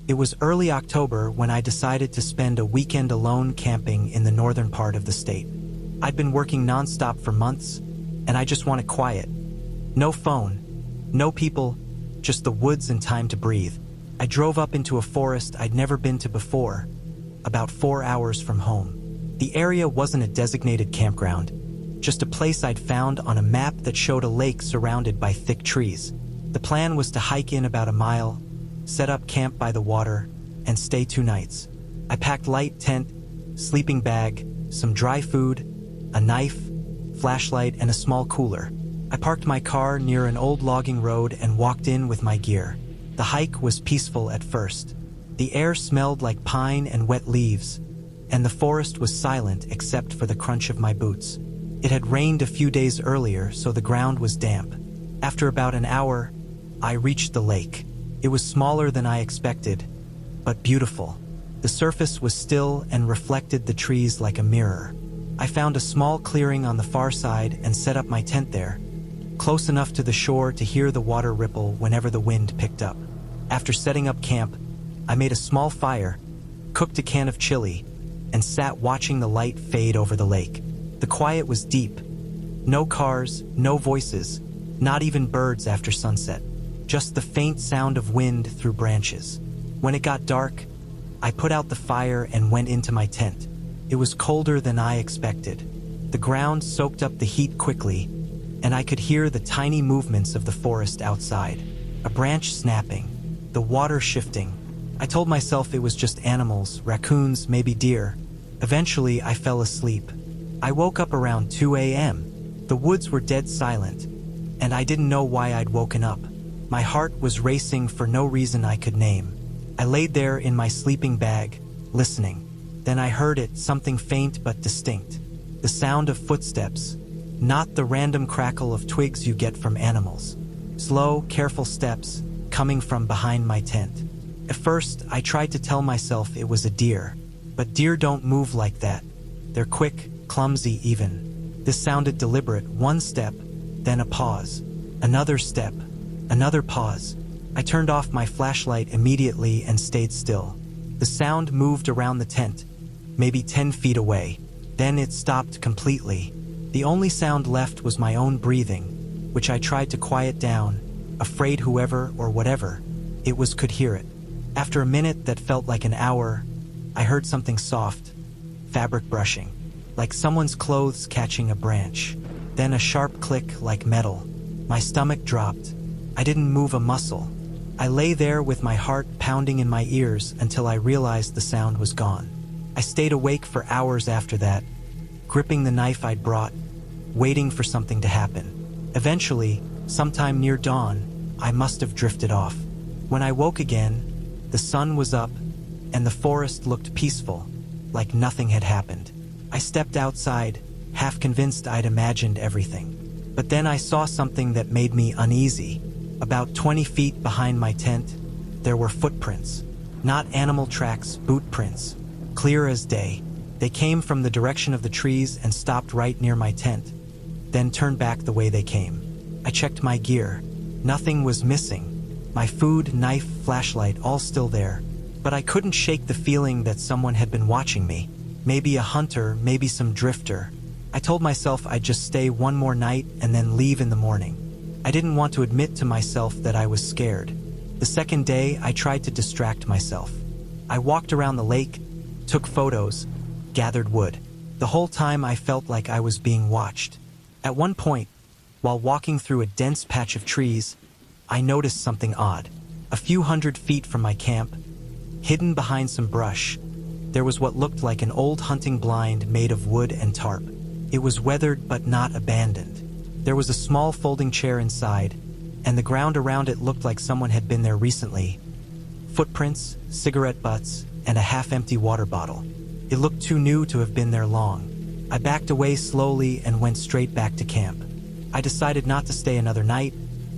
It was early October when I decided to spend a weekend alone camping in the northern part of the state. I'd been working nonstop for months, and I just wanted quiet. No phone, no people, just the woods and time to breathe. I drove up into a forest I'd never been to before, about 4 hours from home. The area wasn't a designated campground, just a place I'd found on a map that showed a lake surrounded by thick trees. The plan was to hike in about a mile, set up camp by the water, and stay 2 nights. I packed light tent, sleeping bag, some dry food, a knife, flashlight, and a small cooler. I parked my car near an old logging road and walked in with my gear. The hike was peaceful at first. The air smelled like pine and wet leaves, and the forest was silent except for the crunch of my boots. It had rained a few days earlier, so the ground was damp. After about an hour, I reached the lake. It was smaller than I expected, but beautiful. The surface was still and reflected the trees like a mirror. I found a small clearing on the far side and set up my tent there, close enough to the shore to hear the water ripple whenever the wind picked up. After setting up camp, I made a small fire, cooked a can of chili, and sat watching the light fade over the lake. The quiet was deep. No cars, no voices, not even birds after sunset. Just the faint sound of wind through branches. When it got dark, I put out the fire and went into my tent. It was colder than I expected. The ground soaked up the heat quickly, and I could hear the tiny movements of the forest outside. A branch snapping, the water shifting. I told myself it was just animals, raccoons, maybe deer. Eventually, I fell asleep. I woke up around 2 a.m. The woods were dead silent, and I didn't know why I'd woken up. My heart was racing for no reason I could name. I laid there in my sleeping bag, listening. Then I heard it, something faint but distinct. The sound of footsteps, not the random crackle of twigs you get from animals. Slow, careful steps, coming from behind my tent. At first, I tried to tell myself it was a deer, but deer don't move like that. They're quick, clumsy even. This sounded deliberate. One step, then a pause. Another step, another pause. I turned off my flashlight immediately and stayed still. The sound moved around the tent, maybe 10 feet away. Then it stopped completely. The only sound left was my own breathing, which I tried to quiet down, afraid whoever or whatever it was could hear it. After a minute that felt like an hour, I heard something soft, fabric brushing, like someone's clothes catching a branch. Then a sharp click like metal. My stomach dropped. I didn't move a muscle. I lay there with my heart pounding in my ears until I realized the sound was gone. I stayed awake for hours after that, gripping the knife I'd brought, waiting for something to happen. Eventually, sometime near dawn, I must have drifted off. When I woke again, the sun was up, and the forest looked peaceful, like nothing had happened. I stepped outside, half convinced I'd imagined everything. But then I saw something that made me uneasy. About 20 feet behind my tent, there were footprints. Not animal tracks, boot prints. Clear as day. They came from the direction of the trees and stopped right near my tent, then turned back the way they came. I checked my gear. Nothing was missing. My food, knife, flashlight, all still there. But I couldn't shake the feeling that someone had been watching me. Maybe a hunter, maybe some drifter. I told myself I'd just stay one more night and then leave in the morning. I didn't want to admit to myself that I was scared. The second day, I tried to distract myself. I walked around the lake, took photos, gathered wood. The whole time I felt like I was being watched. At one point, while walking through a dense patch of trees, I noticed something odd. A few hundred feet from my camp, hidden behind some brush, there was what looked like an old hunting blind made of wood and tarp. It was weathered but not abandoned. There was a small folding chair inside, and the ground around it looked like someone had been there recently. Footprints, cigarette butts, and a half-empty water bottle. It looked too new to have been there long. I backed away slowly and went straight back to camp. I decided not to stay another night,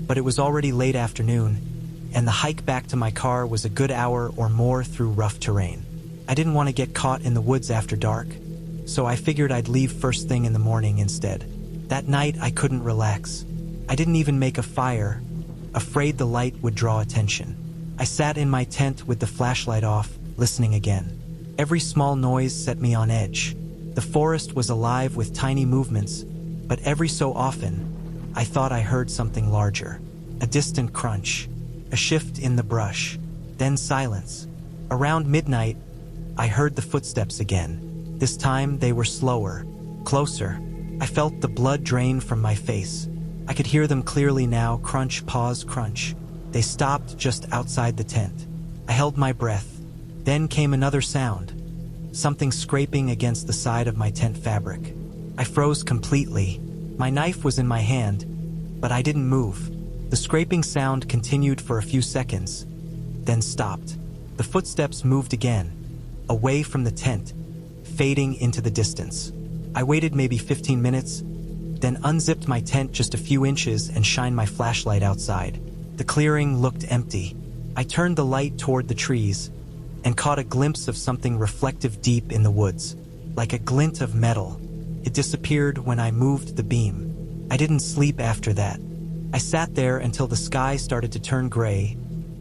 but it was already late afternoon, and the hike back to my car was a good hour or more through rough terrain. I didn't want to get caught in the woods after dark, so I figured I'd leave first thing in the morning instead. That night, I couldn't relax. I didn't even make a fire, afraid the light would draw attention. I sat in my tent with the flashlight off, listening again. Every small noise set me on edge. The forest was alive with tiny movements, but every so often, I thought I heard something larger. A distant crunch, a shift in the brush, then silence. Around midnight, I heard the footsteps again. This time they were slower, closer. I felt the blood drain from my face. I could hear them clearly now, crunch, pause, crunch. They stopped just outside the tent. I held my breath. Then came another sound, something scraping against the side of my tent fabric. I froze completely. My knife was in my hand, but I didn't move. The scraping sound continued for a few seconds, then stopped. The footsteps moved again, away from the tent, fading into the distance. I waited maybe 15 minutes, then unzipped my tent just a few inches and shined my flashlight outside. The clearing looked empty. I turned the light toward the trees and caught a glimpse of something reflective deep in the woods, like a glint of metal. It disappeared when I moved the beam. I didn't sleep after that. I sat there until the sky started to turn gray,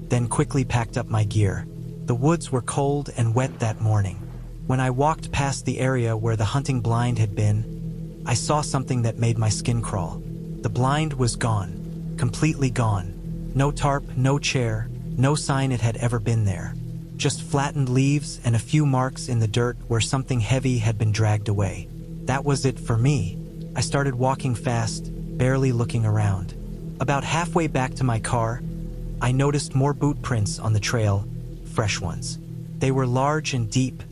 then quickly packed up my gear. The woods were cold and wet that morning. When I walked past the area where the hunting blind had been, I saw something that made my skin crawl. The blind was gone, completely gone. No tarp, no chair, no sign it had ever been there. Just flattened leaves and a few marks in the dirt where something heavy had been dragged away. That was it for me. I started walking fast, barely looking around. About halfway back to my car, I noticed more boot prints on the trail, fresh ones. They were large and deep,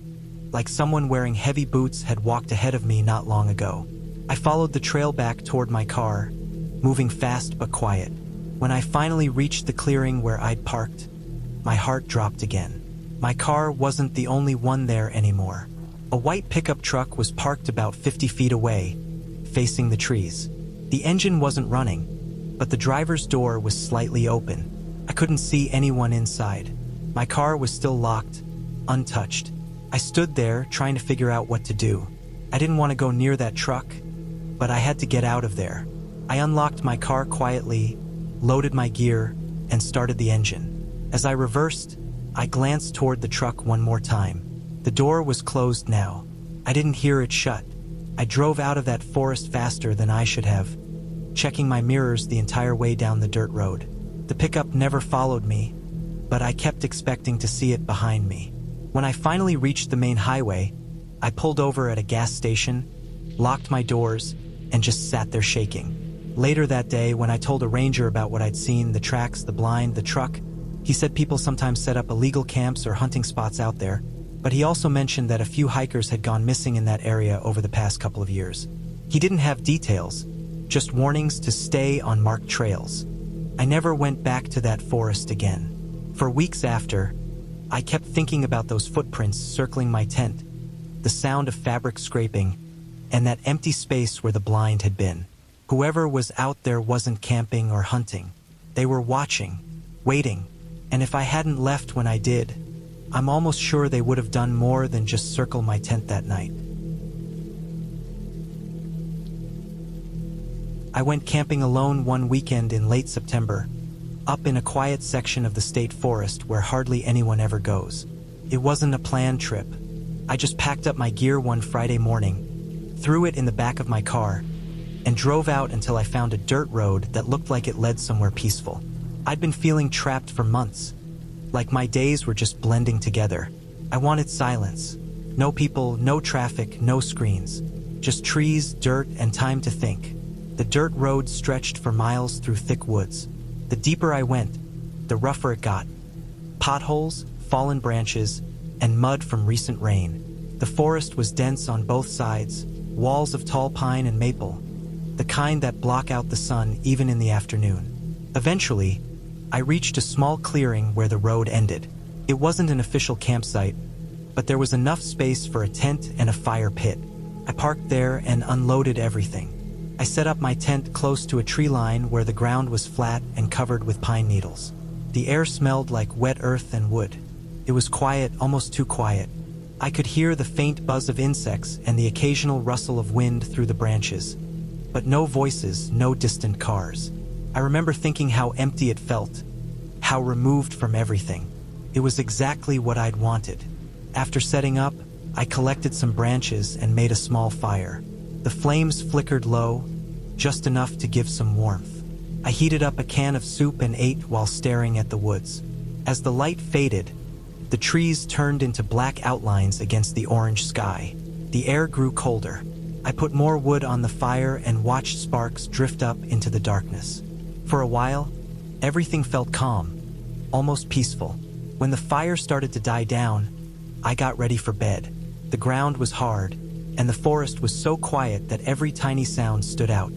like someone wearing heavy boots had walked ahead of me not long ago. I followed the trail back toward my car, moving fast but quiet. When I finally reached the clearing where I'd parked, my heart dropped again. My car wasn't the only one there anymore. A white pickup truck was parked about 50 feet away, facing the trees. The engine wasn't running, but the driver's door was slightly open. I couldn't see anyone inside. My car was still locked, untouched. I stood there trying to figure out what to do. I didn't want to go near that truck, but I had to get out of there. I unlocked my car quietly, loaded my gear, and started the engine. As I reversed, I glanced toward the truck one more time. The door was closed now. I didn't hear it shut. I drove out of that forest faster than I should have, checking my mirrors the entire way down the dirt road. The pickup never followed me, but I kept expecting to see it behind me. When I finally reached the main highway, I pulled over at a gas station, locked my doors, and just sat there shaking. Later that day, when I told a ranger about what I'd seen, the tracks, the blind, the truck, he said people sometimes set up illegal camps or hunting spots out there, but he also mentioned that a few hikers had gone missing in that area over the past couple of years. He didn't have details, just warnings to stay on marked trails. I never went back to that forest again. For weeks after, I kept thinking about those footprints circling my tent, the sound of fabric scraping, and that empty space where the blind had been. Whoever was out there wasn't camping or hunting. They were watching, waiting, and if I hadn't left when I did, I'm almost sure they would have done more than just circle my tent that night. I went camping alone one weekend in late September, up in a quiet section of the state forest where hardly anyone ever goes. It wasn't a planned trip. I just packed up my gear one Friday morning, threw it in the back of my car, and drove out until I found a dirt road that looked like it led somewhere peaceful. I'd been feeling trapped for months, like my days were just blending together. I wanted silence. No people, no traffic, no screens. Just trees, dirt, and time to think. The dirt road stretched for miles through thick woods. The deeper I went, the rougher it got. Potholes, fallen branches, and mud from recent rain. The forest was dense on both sides, walls of tall pine and maple, the kind that block out the sun even in the afternoon. Eventually, I reached a small clearing where the road ended. It wasn't an official campsite, but there was enough space for a tent and a fire pit. I parked there and unloaded everything. I set up my tent close to a tree line where the ground was flat and covered with pine needles. The air smelled like wet earth and wood. It was quiet, almost too quiet. I could hear the faint buzz of insects and the occasional rustle of wind through the branches, but no voices, no distant cars. I remember thinking how empty it felt, how removed from everything. It was exactly what I'd wanted. After setting up, I collected some branches and made a small fire. The flames flickered low, just enough to give some warmth. I heated up a can of soup and ate while staring at the woods. As the light faded, the trees turned into black outlines against the orange sky. The air grew colder. I put more wood on the fire and watched sparks drift up into the darkness. For a while, everything felt calm, almost peaceful. When the fire started to die down, I got ready for bed. The ground was hard, and the forest was so quiet that every tiny sound stood out.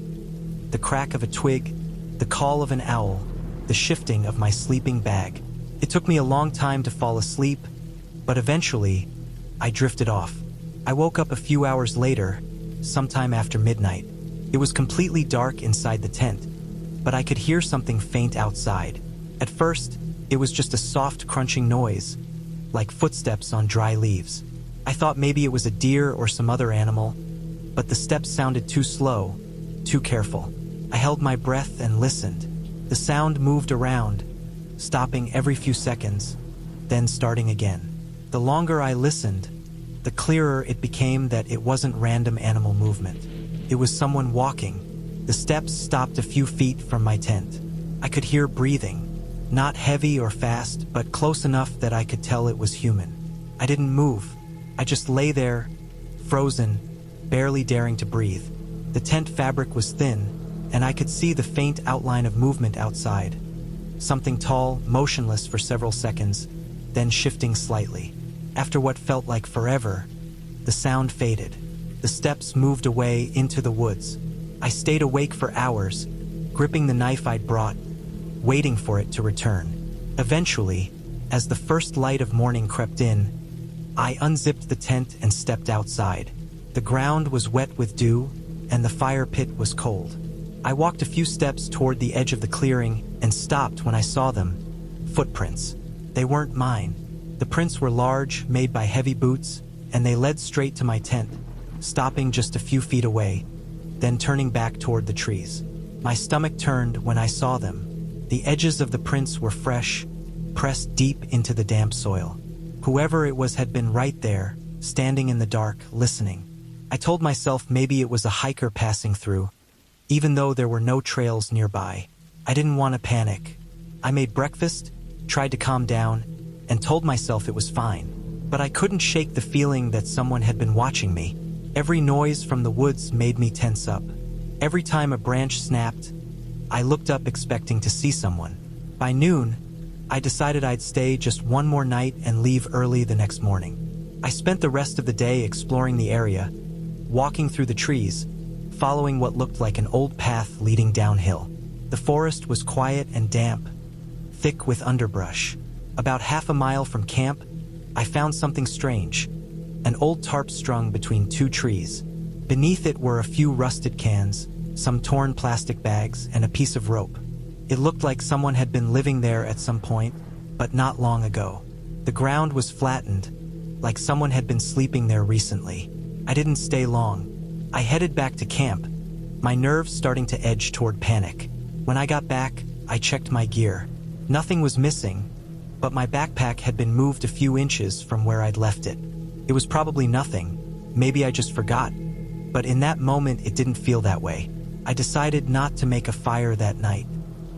The crack of a twig, the call of an owl, the shifting of my sleeping bag. It took me a long time to fall asleep, but eventually, I drifted off. I woke up a few hours later, sometime after midnight. It was completely dark inside the tent, but I could hear something faint outside. At first, it was just a soft crunching noise, like footsteps on dry leaves. I thought maybe it was a deer or some other animal, but the steps sounded too slow, too careful. I held my breath and listened. The sound moved around, stopping every few seconds, then starting again. The longer I listened, the clearer it became that it wasn't random animal movement. It was someone walking. The steps stopped a few feet from my tent. I could hear breathing, not heavy or fast, but close enough that I could tell it was human. I didn't move. I just lay there, frozen, barely daring to breathe. The tent fabric was thin, and I could see the faint outline of movement outside. Something tall, motionless for several seconds, then shifting slightly. After what felt like forever, the sound faded. The steps moved away into the woods. I stayed awake for hours, gripping the knife I'd brought, waiting for it to return. Eventually, as the first light of morning crept in, I unzipped the tent and stepped outside. The ground was wet with dew, and the fire pit was cold. I walked a few steps toward the edge of the clearing and stopped when I saw them. Footprints. They weren't mine. The prints were large, made by heavy boots, and they led straight to my tent, stopping just a few feet away, then turning back toward the trees. My stomach turned when I saw them. The edges of the prints were fresh, pressed deep into the damp soil. Whoever it was had been right there, standing in the dark, listening. I told myself maybe it was a hiker passing through, even though there were no trails nearby. I didn't want to panic. I made breakfast, tried to calm down, and told myself it was fine. But I couldn't shake the feeling that someone had been watching me. Every noise from the woods made me tense up. Every time a branch snapped, I looked up expecting to see someone. By noon, I decided I'd stay just one more night and leave early the next morning. I spent the rest of the day exploring the area, walking through the trees, following what looked like an old path leading downhill. The forest was quiet and damp, thick with underbrush. About half a mile from camp, I found something strange. An old tarp strung between two trees. Beneath it were a few rusted cans, some torn plastic bags, and a piece of rope. It looked like someone had been living there at some point, but not long ago. The ground was flattened, like someone had been sleeping there recently. I didn't stay long. I headed back to camp, my nerves starting to edge toward panic. When I got back, I checked my gear. Nothing was missing, but my backpack had been moved a few inches from where I'd left it. It was probably nothing. Maybe I just forgot. But in that moment, it didn't feel that way. I decided not to make a fire that night.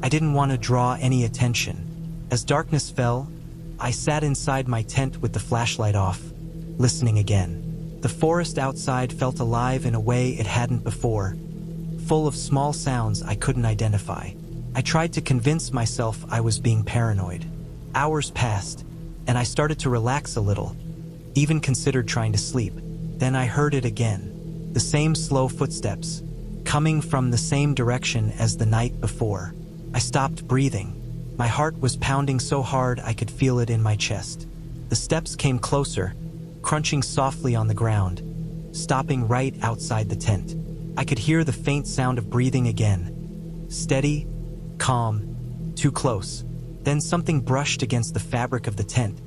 I didn't want to draw any attention. As darkness fell, I sat inside my tent with the flashlight off, listening again. The forest outside felt alive in a way it hadn't before, full of small sounds I couldn't identify. I tried to convince myself I was being paranoid. Hours passed, and I started to relax a little, even considered trying to sleep. Then I heard it again, the same slow footsteps, coming from the same direction as the night before. I stopped breathing. My heart was pounding so hard I could feel it in my chest. The steps came closer, crunching softly on the ground, stopping right outside the tent. I could hear the faint sound of breathing again. Steady, calm, too close. Then something brushed against the fabric of the tent,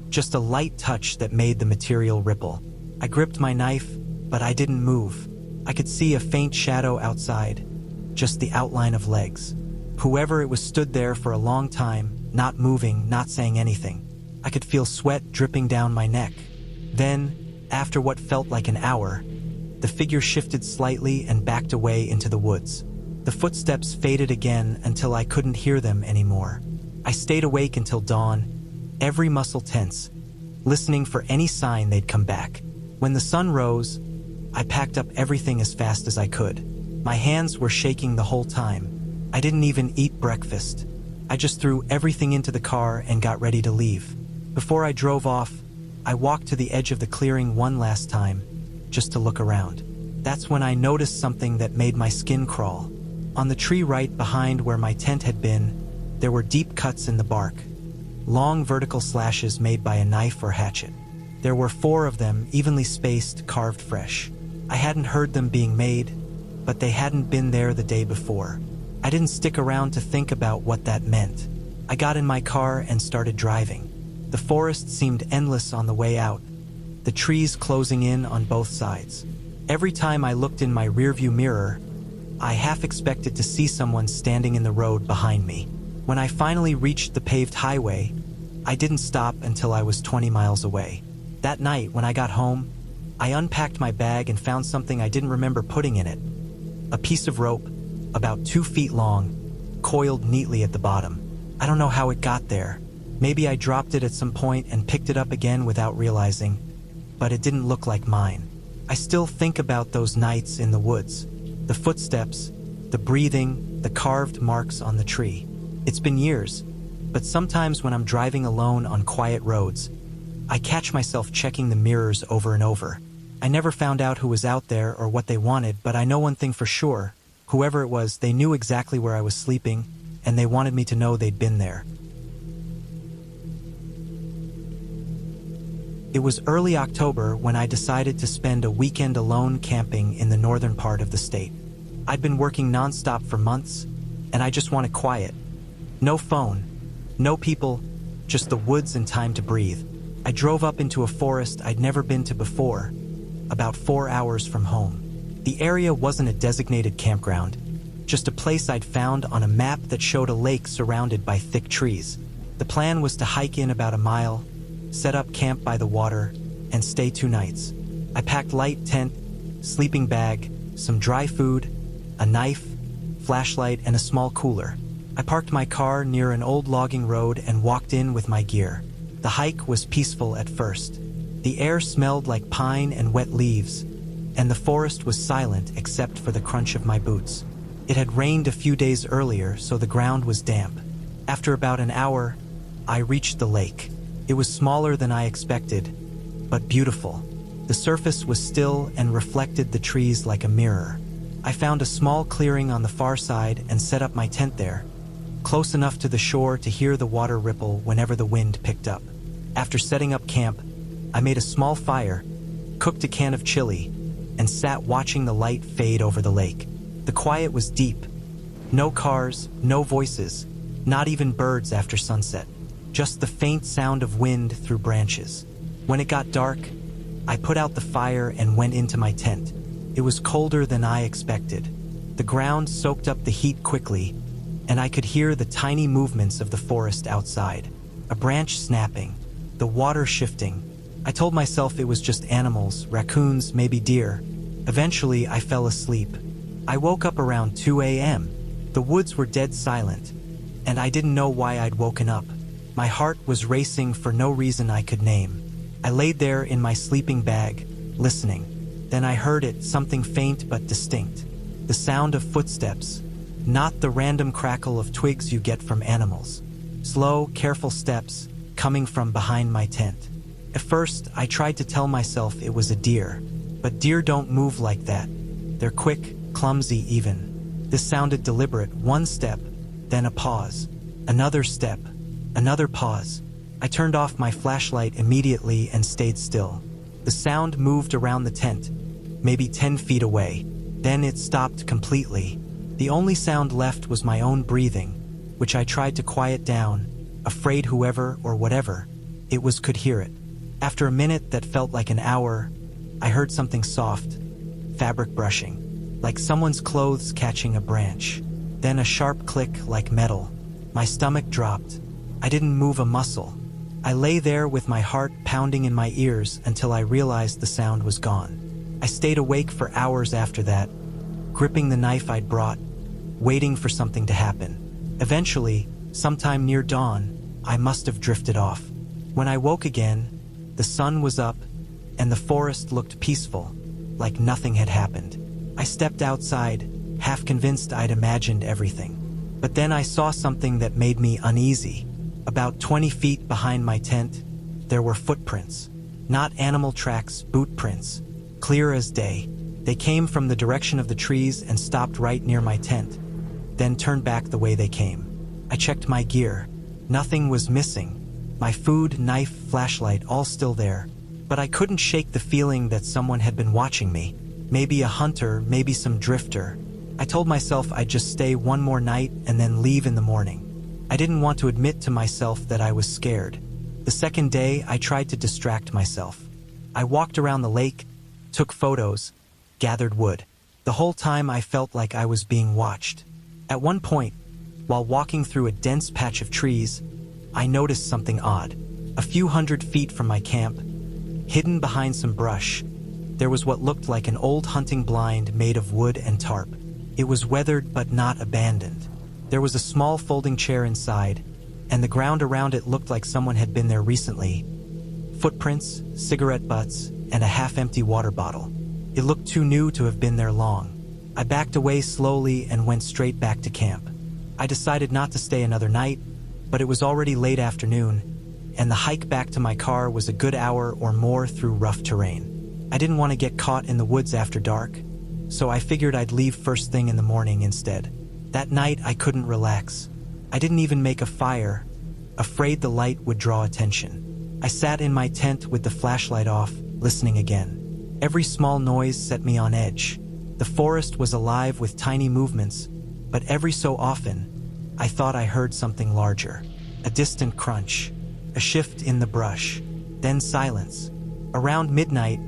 just a light touch that made the material ripple. I gripped my knife, but I didn't move. I could see a faint shadow outside, just the outline of legs. Whoever it was stood there for a long time, not moving, not saying anything. I could feel sweat dripping down my neck. Then, after what felt like an hour, the figure shifted slightly and backed away into the woods. The footsteps faded again until I couldn't hear them anymore. I stayed awake until dawn, every muscle tense, listening for any sign they'd come back. When the sun rose, I packed up everything as fast as I could. My hands were shaking the whole time. I didn't even eat breakfast. I just threw everything into the car and got ready to leave. Before I drove off, I walked to the edge of the clearing one last time, just to look around. That's when I noticed something that made my skin crawl. On the tree right behind where my tent had been, there were deep cuts in the bark, long vertical slashes made by a knife or hatchet. There were 4 of them, evenly spaced, carved fresh. I hadn't heard them being made, but they hadn't been there the day before. I didn't stick around to think about what that meant. I got in my car and started driving. The forest seemed endless on the way out, the trees closing in on both sides. Every time I looked in my rearview mirror, I half expected to see someone standing in the road behind me. When I finally reached the paved highway, I didn't stop until I was 20 miles away. That night, when I got home, I unpacked my bag and found something I didn't remember putting in it. A piece of rope, about 2 feet long, coiled neatly at the bottom. I don't know how it got there. Maybe I dropped it at some point and picked it up again without realizing, but it didn't look like mine. I still think about those nights in the woods, the footsteps, the breathing, the carved marks on the tree. It's been years, but sometimes when I'm driving alone on quiet roads, I catch myself checking the mirrors over and over. I never found out who was out there or what they wanted, but I know one thing for sure. Whoever it was, they knew exactly where I was sleeping, and they wanted me to know they'd been there. It was early October when I decided to spend a weekend alone camping in the northern part of the state. I'd been working nonstop for months, and I just wanted quiet. No phone, no people, just the woods and time to breathe. I drove up into a forest I'd never been to before, about 4 hours from home. The area wasn't a designated campground, just a place I'd found on a map that showed a lake surrounded by thick trees. The plan was to hike in about a mile, set up camp by the water, and stay 2 nights. I packed light tent, sleeping bag, some dry food, a knife, flashlight, and a small cooler. I parked my car near an old logging road and walked in with my gear. The hike was peaceful at first. The air smelled like pine and wet leaves, and the forest was silent except for the crunch of my boots. It had rained a few days earlier, so the ground was damp. After about an hour, I reached the lake. It was smaller than I expected, but beautiful. The surface was still and reflected the trees like a mirror. I found a small clearing on the far side and set up my tent there, close enough to the shore to hear the water ripple whenever the wind picked up. After setting up camp, I made a small fire, cooked a can of chili, and sat watching the light fade over the lake. The quiet was deep. No cars, no voices, not even birds after sunset. Just the faint sound of wind through branches. When it got dark, I put out the fire and went into my tent. It was colder than I expected. The ground soaked up the heat quickly, and I could hear the tiny movements of the forest outside. A branch snapping, the water shifting. I told myself it was just animals, raccoons, maybe deer. Eventually, I fell asleep. I woke up around 2 a.m. The woods were dead silent, and I didn't know why I'd woken up. My heart was racing for no reason I could name. I laid there in my sleeping bag, listening. Then I heard it, something faint but distinct. The sound of footsteps, not the random crackle of twigs you get from animals. Slow, careful steps coming from behind my tent. At first, I tried to tell myself it was a deer, but deer don't move like that. They're quick, clumsy even. This sounded deliberate. One step, then a pause. Another step, another pause. I turned off my flashlight immediately and stayed still. The sound moved around the tent, maybe 10 feet away. Then it stopped completely. The only sound left was my own breathing, which I tried to quiet down, afraid whoever or whatever it was could hear it. After a minute that felt like an hour, I heard something soft, fabric brushing, like someone's clothes catching a branch. Then a sharp click like metal. My stomach dropped. I didn't move a muscle. I lay there with my heart pounding in my ears until I realized the sound was gone. I stayed awake for hours after that, gripping the knife I'd brought, waiting for something to happen. Eventually, sometime near dawn, I must have drifted off. When I woke again, the sun was up, and the forest looked peaceful, like nothing had happened. I stepped outside, half convinced I'd imagined everything. But then I saw something that made me uneasy. About 20 feet behind my tent, there were footprints. Not animal tracks, boot prints. Clear as day. They came from the direction of the trees and stopped right near my tent, then turned back the way they came. I checked my gear. Nothing was missing. My food, knife, flashlight, all still there. But I couldn't shake the feeling that someone had been watching me. Maybe a hunter, maybe some drifter. I told myself I'd just stay one more night and then leave in the morning. I didn't want to admit to myself that I was scared. The second day, I tried to distract myself. I walked around the lake, took photos, gathered wood. The whole time I felt like I was being watched. At one point, while walking through a dense patch of trees, I noticed something odd. A few hundred feet from my camp, hidden behind some brush, there was what looked like an old hunting blind made of wood and tarp. It was weathered but not abandoned. There was a small folding chair inside, and the ground around it looked like someone had been there recently. Footprints, cigarette butts, and a half-empty water bottle. It looked too new to have been there long. I backed away slowly and went straight back to camp. I decided not to stay another night, but it was already late afternoon, and the hike back to my car was a good hour or more through rough terrain. I didn't want to get caught in the woods after dark, so I figured I'd leave first thing in the morning instead. That night, I couldn't relax. I didn't even make a fire, afraid the light would draw attention. I sat in my tent with the flashlight off, listening again. Every small noise set me on edge. The forest was alive with tiny movements, but every so often, I thought I heard something larger. A distant crunch, a shift in the brush, then silence. Around midnight,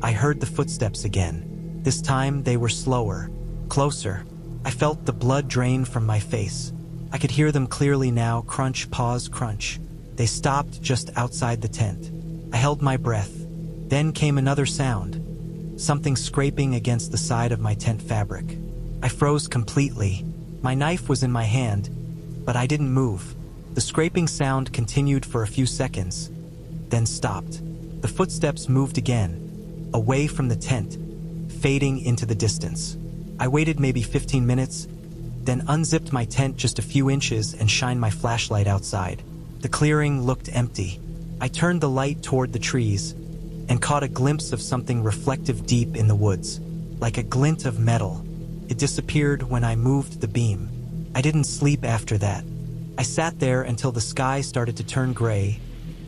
I heard the footsteps again. This time, they were slower, closer. I felt the blood drain from my face. I could hear them clearly now, crunch, pause, crunch. They stopped just outside the tent. I held my breath. Then came another sound, something scraping against the side of my tent fabric. I froze completely. My knife was in my hand, but I didn't move. The scraping sound continued for a few seconds, then stopped. The footsteps moved again, away from the tent, fading into the distance. I waited maybe 15 minutes, then unzipped my tent just a few inches and shined my flashlight outside. The clearing looked empty. I turned the light toward the trees and caught a glimpse of something reflective deep in the woods, like a glint of metal. It disappeared when I moved the beam. I didn't sleep after that. I sat there until the sky started to turn gray,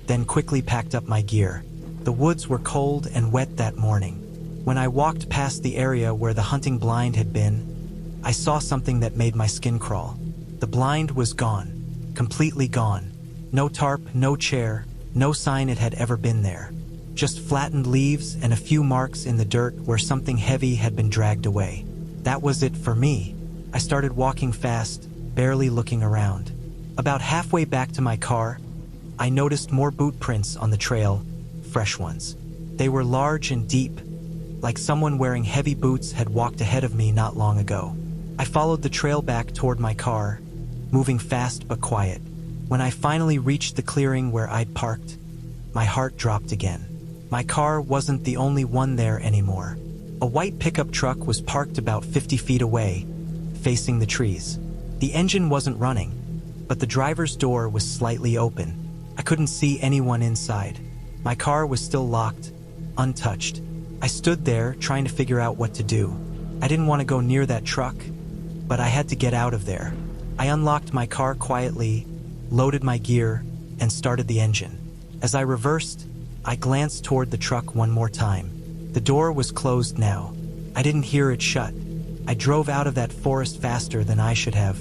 then quickly packed up my gear. The woods were cold and wet that morning. When I walked past the area where the hunting blind had been, I saw something that made my skin crawl. The blind was gone, completely gone. No tarp, no chair, no sign it had ever been there. Just flattened leaves and a few marks in the dirt where something heavy had been dragged away. That was it for me. I started walking fast, barely looking around. About halfway back to my car, I noticed more boot prints on the trail, fresh ones. They were large and deep, like someone wearing heavy boots had walked ahead of me not long ago. I followed the trail back toward my car, moving fast but quiet. When I finally reached the clearing where I'd parked, my heart dropped again. My car wasn't the only one there anymore. A white pickup truck was parked about 50 feet away, facing the trees. The engine wasn't running, but the driver's door was slightly open. I couldn't see anyone inside. My car was still locked, untouched. I stood there, trying to figure out what to do. I didn't want to go near that truck, but I had to get out of there. I unlocked my car quietly, loaded my gear, and started the engine. As I reversed, I glanced toward the truck one more time. The door was closed now. I didn't hear it shut. I drove out of that forest faster than I should have,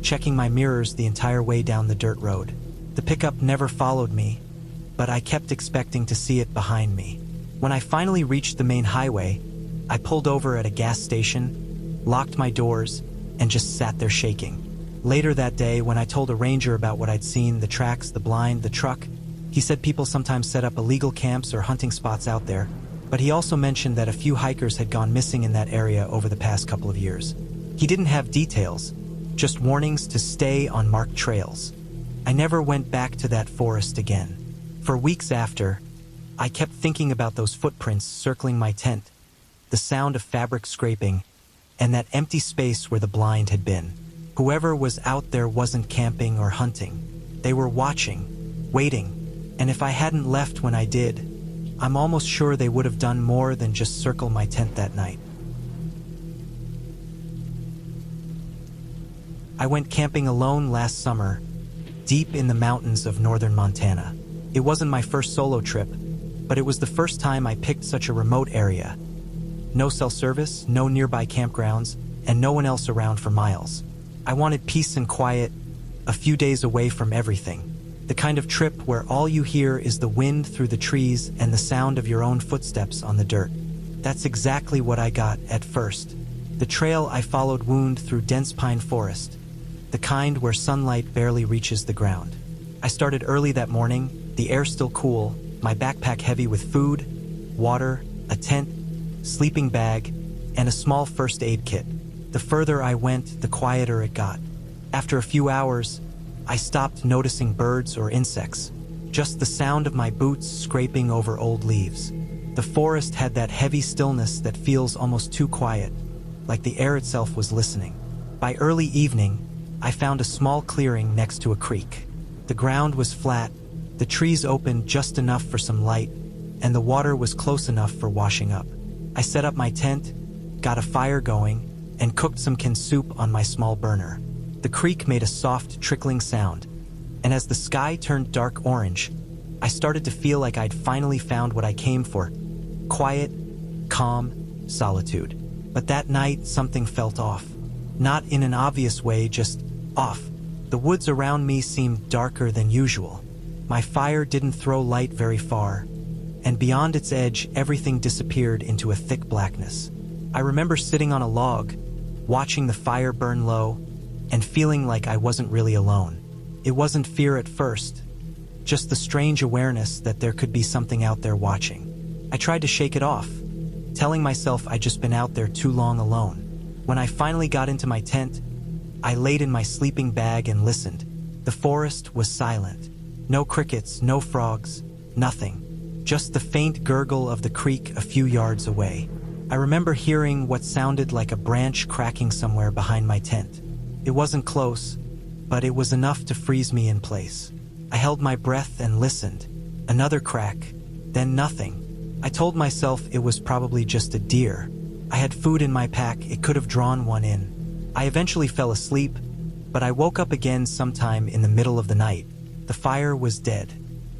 checking my mirrors the entire way down the dirt road. The pickup never followed me, but I kept expecting to see it behind me. When I finally reached the main highway, I pulled over at a gas station, locked my doors, and just sat there shaking. Later that day, when I told a ranger about what I'd seen, the tracks, the blind, the truck, he said people sometimes set up illegal camps or hunting spots out there, but he also mentioned that a few hikers had gone missing in that area over the past couple of years. He didn't have details, just warnings to stay on marked trails. I never went back to that forest again. For weeks after, I kept thinking about those footprints circling my tent, the sound of fabric scraping, and that empty space where the blind had been. Whoever was out there wasn't camping or hunting. They were watching, waiting, and if I hadn't left when I did, I'm almost sure they would have done more than just circle my tent that night. I went camping alone last summer, deep in the mountains of northern Montana. It wasn't my first solo trip, but it was the first time I picked such a remote area. No cell service, no nearby campgrounds, and no one else around for miles. I wanted peace and quiet, a few days away from everything. The kind of trip where all you hear is the wind through the trees and the sound of your own footsteps on the dirt. That's exactly what I got at first. The trail I followed wound through dense pine forest, the kind where sunlight barely reaches the ground. I started early that morning, the air still cool, my backpack heavy with food, water, a tent, sleeping bag, and a small first aid kit. The further I went, the quieter it got. After a few hours, I stopped noticing birds or insects, just the sound of my boots scraping over old leaves. The forest had that heavy stillness that feels almost too quiet, like the air itself was listening. By early evening, I found a small clearing next to a creek. The ground was flat, the trees opened just enough for some light, and the water was close enough for washing up. I set up my tent, got a fire going, and cooked some canned soup on my small burner. The creek made a soft, trickling sound, and as the sky turned dark orange, I started to feel like I'd finally found what I came for: quiet, calm, solitude. But that night, something felt off. Not in an obvious way, just off. The woods around me seemed darker than usual. My fire didn't throw light very far, and beyond its edge, everything disappeared into a thick blackness. I remember sitting on a log, watching the fire burn low, and feeling like I wasn't really alone. It wasn't fear at first, just the strange awareness that there could be something out there watching. I tried to shake it off, telling myself I'd just been out there too long alone. When I finally got into my tent, I laid in my sleeping bag and listened. The forest was silent. No crickets, no frogs, nothing. Just the faint gurgle of the creek a few yards away. I remember hearing what sounded like a branch cracking somewhere behind my tent. It wasn't close, but it was enough to freeze me in place. I held my breath and listened. Another crack, then nothing. I told myself it was probably just a deer. I had food in my pack, it could have drawn one in. I eventually fell asleep, but I woke up again sometime in the middle of the night. The fire was dead.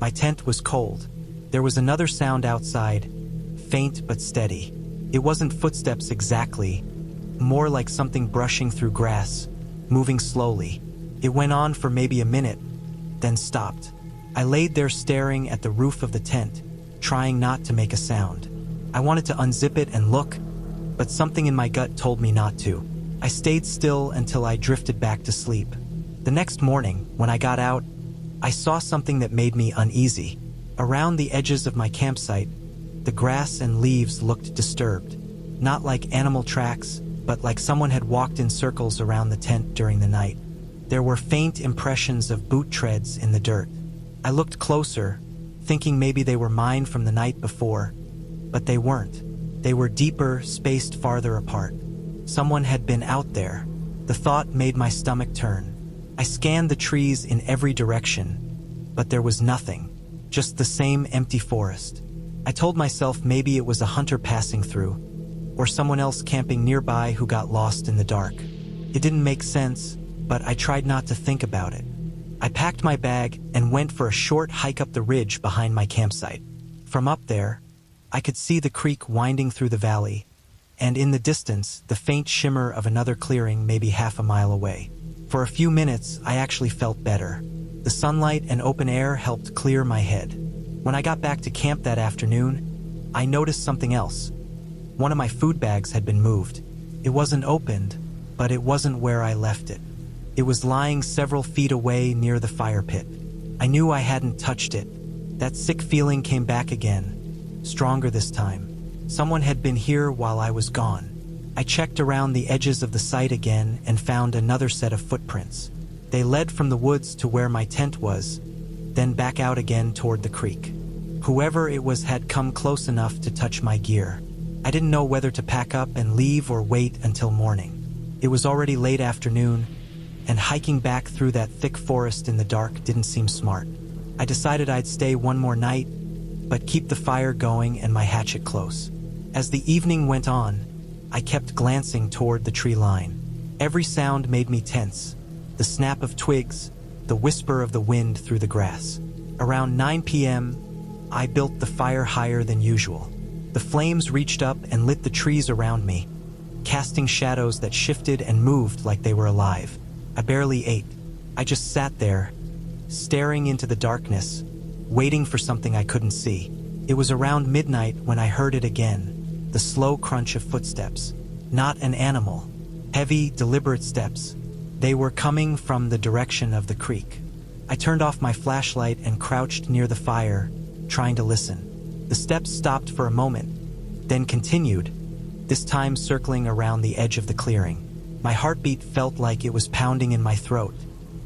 My tent was cold. There was another sound outside, faint but steady. It wasn't footsteps exactly, more like something brushing through grass, moving slowly. It went on for maybe a minute, then stopped. I laid there staring at the roof of the tent, trying not to make a sound. I wanted to unzip it and look, but something in my gut told me not to. I stayed still until I drifted back to sleep. The next morning, when I got out, I saw something that made me uneasy. Around the edges of my campsite, the grass and leaves looked disturbed. Not like animal tracks, but like someone had walked in circles around the tent during the night. There were faint impressions of boot treads in the dirt. I looked closer, thinking maybe they were mine from the night before, but they weren't. They were deeper, spaced farther apart. Someone had been out there. The thought made my stomach turn. I scanned the trees in every direction, but there was nothing, just the same empty forest. I told myself maybe it was a hunter passing through, or someone else camping nearby who got lost in the dark. It didn't make sense, but I tried not to think about it. I packed my bag and went for a short hike up the ridge behind my campsite. From up there, I could see the creek winding through the valley, and in the distance, the faint shimmer of another clearing maybe half a mile away. For a few minutes, I actually felt better. The sunlight and open air helped clear my head. When I got back to camp that afternoon, I noticed something else. One of my food bags had been moved. It wasn't opened, but it wasn't where I left it. It was lying several feet away near the fire pit. I knew I hadn't touched it. That sick feeling came back again, stronger this time. Someone had been here while I was gone. I checked around the edges of the site again and found another set of footprints. They led from the woods to where my tent was, then back out again toward the creek. Whoever it was had come close enough to touch my gear. I didn't know whether to pack up and leave or wait until morning. It was already late afternoon, and hiking back through that thick forest in the dark didn't seem smart. I decided I'd stay one more night, but keep the fire going and my hatchet close. As the evening went on, I kept glancing toward the tree line. Every sound made me tense. The snap of twigs, the whisper of the wind through the grass. Around 9 p.m., I built the fire higher than usual. The flames reached up and lit the trees around me, casting shadows that shifted and moved like they were alive. I barely ate. I just sat there, staring into the darkness, waiting for something I couldn't see. It was around midnight when I heard it again, the slow crunch of footsteps. Not an animal. Heavy, deliberate steps. They were coming from the direction of the creek. I turned off my flashlight and crouched near the fire, trying to listen. The steps stopped for a moment, then continued, this time circling around the edge of the clearing. My heartbeat felt like it was pounding in my throat.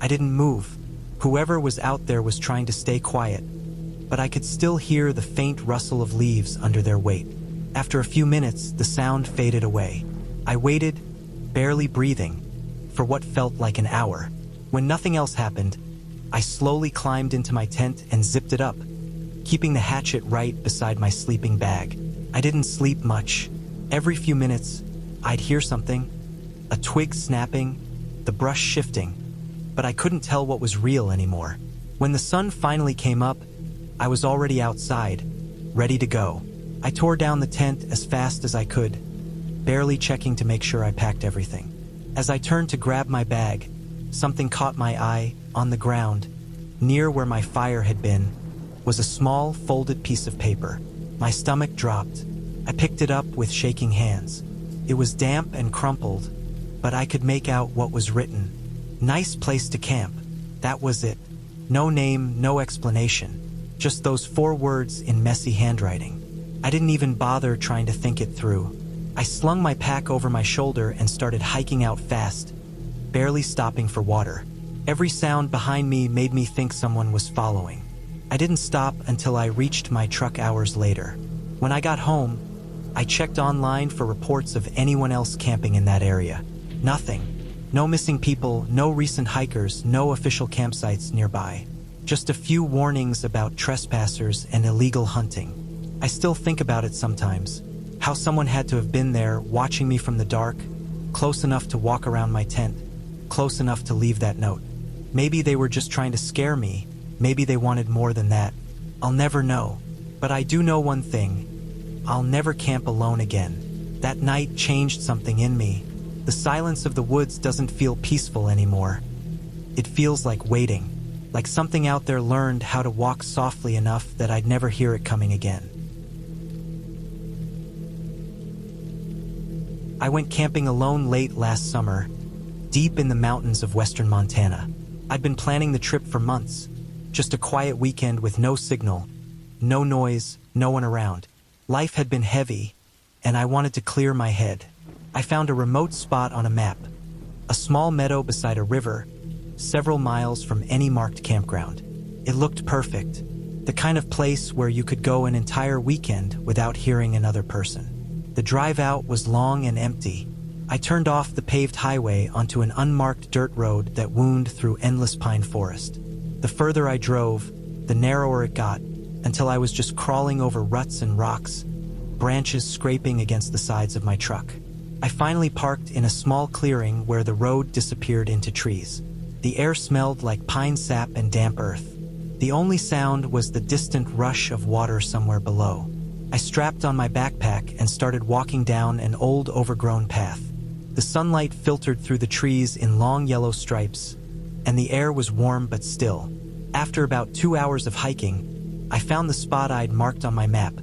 I didn't move. Whoever was out there was trying to stay quiet, but I could still hear the faint rustle of leaves under their weight. After a few minutes, the sound faded away. I waited, barely breathing, for what felt like an hour. When nothing else happened, I slowly climbed into my tent and zipped it up, keeping the hatchet right beside my sleeping bag. I didn't sleep much. Every few minutes, I'd hear something, a twig snapping, the brush shifting, but I couldn't tell what was real anymore. When the sun finally came up, I was already outside, ready to go. I tore down the tent as fast as I could, barely checking to make sure I packed everything. As I turned to grab my bag, something caught my eye. On the ground, near where my fire had been, was a small, folded piece of paper. My stomach dropped. I picked it up with shaking hands. It was damp and crumpled, but I could make out what was written. Nice place to camp. That was it. No name, no explanation. Just those 4 words in messy handwriting. I didn't even bother trying to think it through. I slung my pack over my shoulder and started hiking out fast, barely stopping for water. Every sound behind me made me think someone was following. I didn't stop until I reached my truck hours later. When I got home, I checked online for reports of anyone else camping in that area. Nothing. No missing people, no recent hikers, no official campsites nearby. Just a few warnings about trespassers and illegal hunting. I still think about it sometimes, how someone had to have been there watching me from the dark, close enough to walk around my tent, close enough to leave that note. Maybe they were just trying to scare me. Maybe they wanted more than that. I'll never know. But I do know one thing. I'll never camp alone again. That night changed something in me. The silence of the woods doesn't feel peaceful anymore. It feels like waiting. Like something out there learned how to walk softly enough that I'd never hear it coming again. I went camping alone late last summer, deep in the mountains of western Montana. I'd been planning the trip for months, just a quiet weekend with no signal, no noise, no one around. Life had been heavy, and I wanted to clear my head. I found a remote spot on a map, a small meadow beside a river, several miles from any marked campground. It looked perfect, the kind of place where you could go an entire weekend without hearing another person. The drive out was long and empty. I turned off the paved highway onto an unmarked dirt road that wound through endless pine forest. The further I drove, the narrower it got, until I was just crawling over ruts and rocks, branches scraping against the sides of my truck. I finally parked in a small clearing where the road disappeared into trees. The air smelled like pine sap and damp earth. The only sound was the distant rush of water somewhere below. I strapped on my backpack and started walking down an old, overgrown path. The sunlight filtered through the trees in long yellow stripes, and the air was warm but still. After about 2 hours of hiking, I found the spot I'd marked on my map,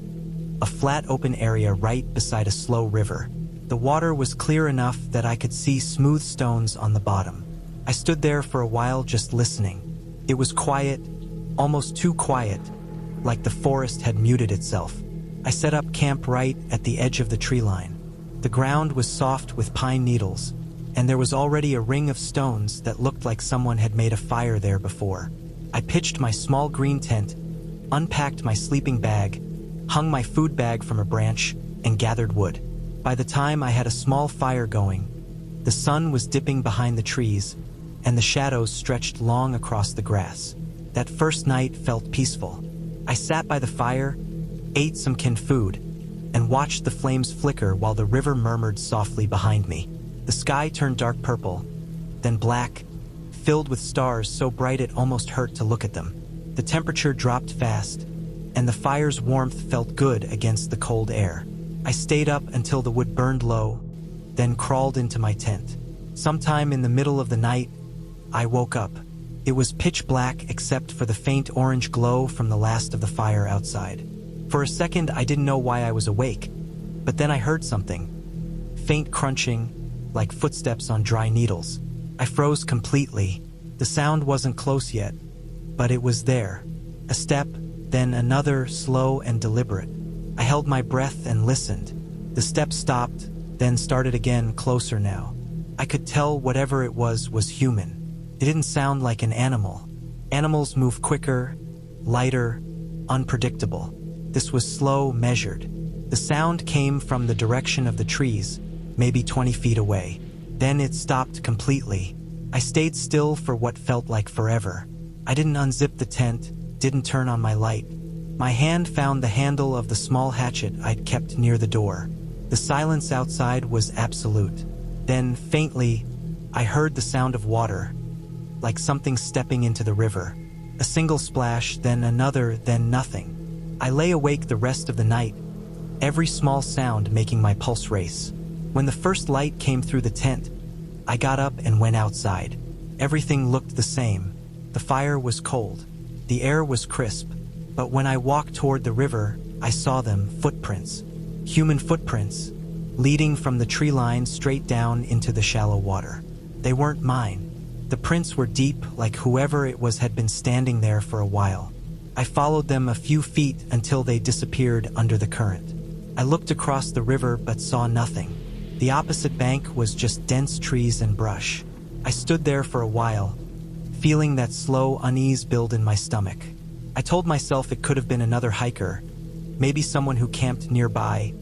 a flat open area right beside a slow river. The water was clear enough that I could see smooth stones on the bottom. I stood there for a while just listening. It was quiet, almost too quiet, like the forest had muted itself. I set up camp right at the edge of the tree line. The ground was soft with pine needles, and there was already a ring of stones that looked like someone had made a fire there before. I pitched my small green tent, unpacked my sleeping bag, hung my food bag from a branch, and gathered wood. By the time I had a small fire going, the sun was dipping behind the trees, and the shadows stretched long across the grass. That first night felt peaceful. I sat by the fire, ate some canned food, and watched the flames flicker while the river murmured softly behind me. The sky turned dark purple, then black, filled with stars so bright it almost hurt to look at them. The temperature dropped fast, and the fire's warmth felt good against the cold air. I stayed up until the wood burned low, then crawled into my tent. Sometime in the middle of the night, I woke up. It was pitch black except for the faint orange glow from the last of the fire outside. For a second, I didn't know why I was awake, but then I heard something. Faint crunching, like footsteps on dry needles. I froze completely. The sound wasn't close yet, but it was there. A step, then another, slow and deliberate. I held my breath and listened. The step stopped, then started again, closer now. I could tell whatever it was human. It didn't sound like an animal. Animals move quicker, lighter, unpredictable. This was slow, measured. The sound came from the direction of the trees, maybe 20 feet away. Then it stopped completely. I stayed still for what felt like forever. I didn't unzip the tent, didn't turn on my light. My hand found the handle of the small hatchet I'd kept near the door. The silence outside was absolute. Then, faintly, I heard the sound of water, like something stepping into the river. A single splash, then another, then nothing. I lay awake the rest of the night, every small sound making my pulse race. When the first light came through the tent, I got up and went outside. Everything looked the same. The fire was cold. The air was crisp. But when I walked toward the river, I saw them, footprints. Human footprints, leading from the tree line straight down into the shallow water. They weren't mine. The prints were deep, like whoever it was had been standing there for a while. I followed them a few feet until they disappeared under the current. I looked across the river but saw nothing. The opposite bank was just dense trees and brush. I stood there for a while, feeling that slow unease build in my stomach. I told myself it could have been another hiker, maybe someone who camped nearby,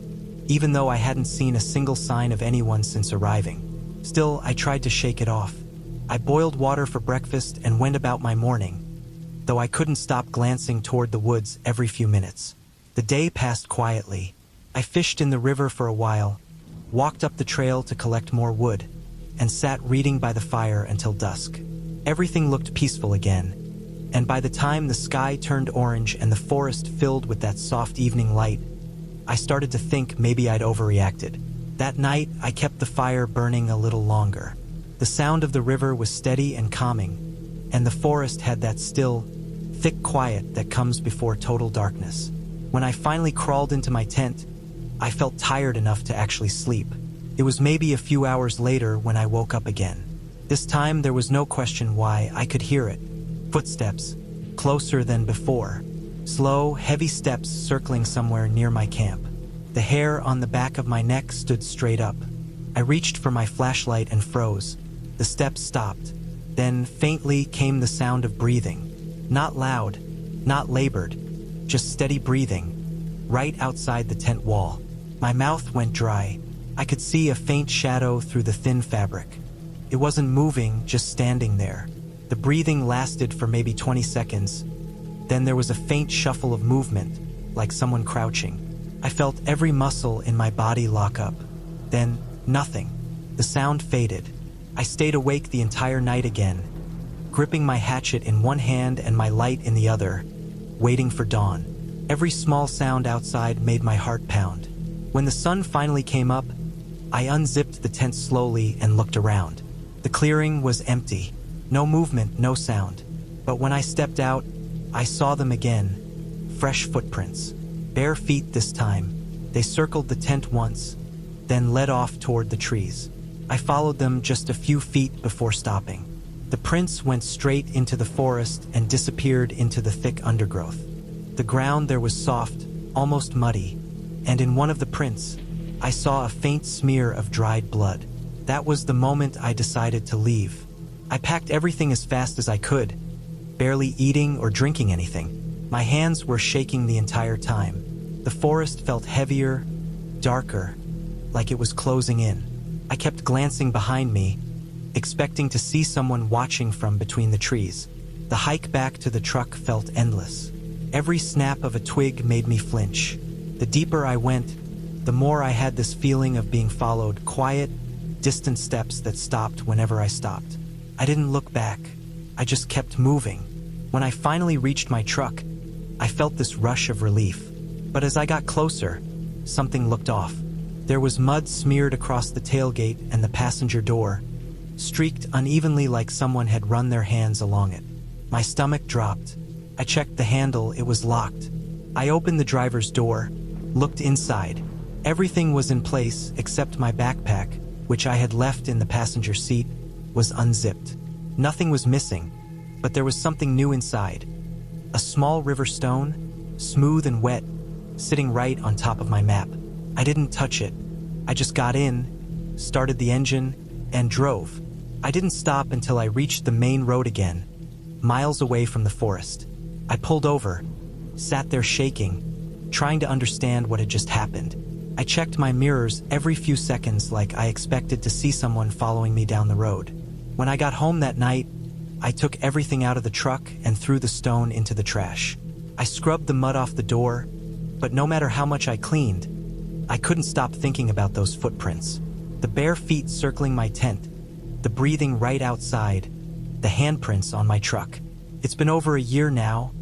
even though I hadn't seen a single sign of anyone since arriving. Still, I tried to shake it off. I boiled water for breakfast and went about my morning, though I couldn't stop glancing toward the woods every few minutes. The day passed quietly. I fished in the river for a while, walked up the trail to collect more wood, and sat reading by the fire until dusk. Everything looked peaceful again, and by the time the sky turned orange and the forest filled with that soft evening light, I started to think maybe I'd overreacted. That night, I kept the fire burning a little longer. The sound of the river was steady and calming, and the forest had that still, thick quiet that comes before total darkness. When I finally crawled into my tent, I felt tired enough to actually sleep. It was maybe a few hours later when I woke up again. This time there was no question why. I could hear it. Footsteps, closer than before. Slow, heavy steps circling somewhere near my camp. The hair on the back of my neck stood straight up. I reached for my flashlight and froze. The steps stopped. Then, faintly, came the sound of breathing. Not loud, not labored, just steady breathing, right outside the tent wall. My mouth went dry. I could see a faint shadow through the thin fabric. It wasn't moving, just standing there. The breathing lasted for maybe 20 seconds. Then there was a faint shuffle of movement, like someone crouching. I felt every muscle in my body lock up. Then, nothing. The sound faded. I stayed awake the entire night again, gripping my hatchet in one hand and my light in the other, waiting for dawn. Every small sound outside made my heart pound. When the sun finally came up, I unzipped the tent slowly and looked around. The clearing was empty. No movement, no sound. But when I stepped out, I saw them again. Fresh footprints. Bare feet this time. They circled the tent once, then led off toward the trees. I followed them just a few feet before stopping. The prints went straight into the forest and disappeared into the thick undergrowth. The ground there was soft, almost muddy, and in one of the prints, I saw a faint smear of dried blood. That was the moment I decided to leave. I packed everything as fast as I could, barely eating or drinking anything. My hands were shaking the entire time. The forest felt heavier, darker, like it was closing in. I kept glancing behind me, expecting to see someone watching from between the trees. The hike back to the truck felt endless. Every snap of a twig made me flinch. The deeper I went, the more I had this feeling of being followed, quiet, distant steps that stopped whenever I stopped. I didn't look back. I just kept moving. When I finally reached my truck, I felt this rush of relief. But as I got closer, something looked off. There was mud smeared across the tailgate and the passenger door, streaked unevenly like someone had run their hands along it. My stomach dropped. I checked the handle, it was locked. I opened the driver's door, looked inside. Everything was in place except my backpack, which I had left in the passenger seat, was unzipped. Nothing was missing, but there was something new inside. A small river stone, smooth and wet, sitting right on top of my map. I didn't touch it. I just got in, started the engine, and drove. I didn't stop until I reached the main road again, miles away from the forest. I pulled over, sat there shaking, trying to understand what had just happened. I checked my mirrors every few seconds like I expected to see someone following me down the road. When I got home that night, I took everything out of the truck and threw the stone into the trash. I scrubbed the mud off the door, but no matter how much I cleaned, I couldn't stop thinking about those footprints. The bare feet circling my tent, the breathing right outside, the handprints on my truck. It's been over a year now,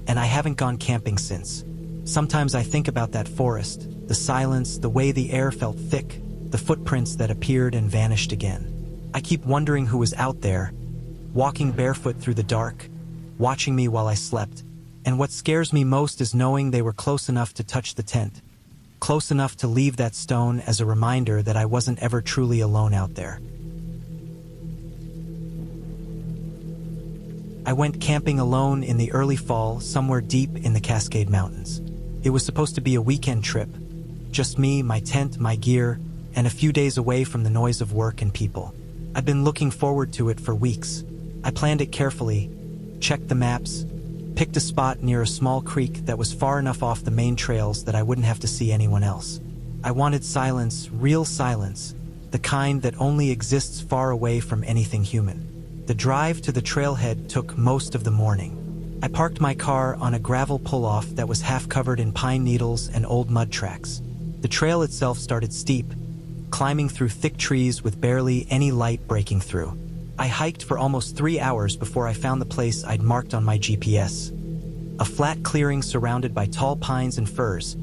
and I haven't gone camping since. Sometimes I think about that forest, the silence, the way the air felt thick, the footprints that appeared and vanished again. I keep wondering who was out there, walking barefoot through the dark, watching me while I slept. And what scares me most is knowing they were close enough to touch the tent, close enough to leave that stone as a reminder that I wasn't ever truly alone out there. I went camping alone in the early fall, somewhere deep in the Cascade Mountains. It was supposed to be a weekend trip, just me, my tent, my gear, and a few days away from the noise of work and people. I've been looking forward to it for weeks. I planned it carefully, checked the maps, picked a spot near a small creek that was far enough off the main trails that I wouldn't have to see anyone else. I wanted silence, real silence, the kind that only exists far away from anything human. The drive to the trailhead took most of the morning. I parked my car on a gravel pull-off that was half covered in pine needles and old mud tracks. The trail itself started steep, climbing through thick trees with barely any light breaking through. I hiked for almost 3 hours before I found the place I'd marked on my GPS. A flat clearing surrounded by tall pines and firs,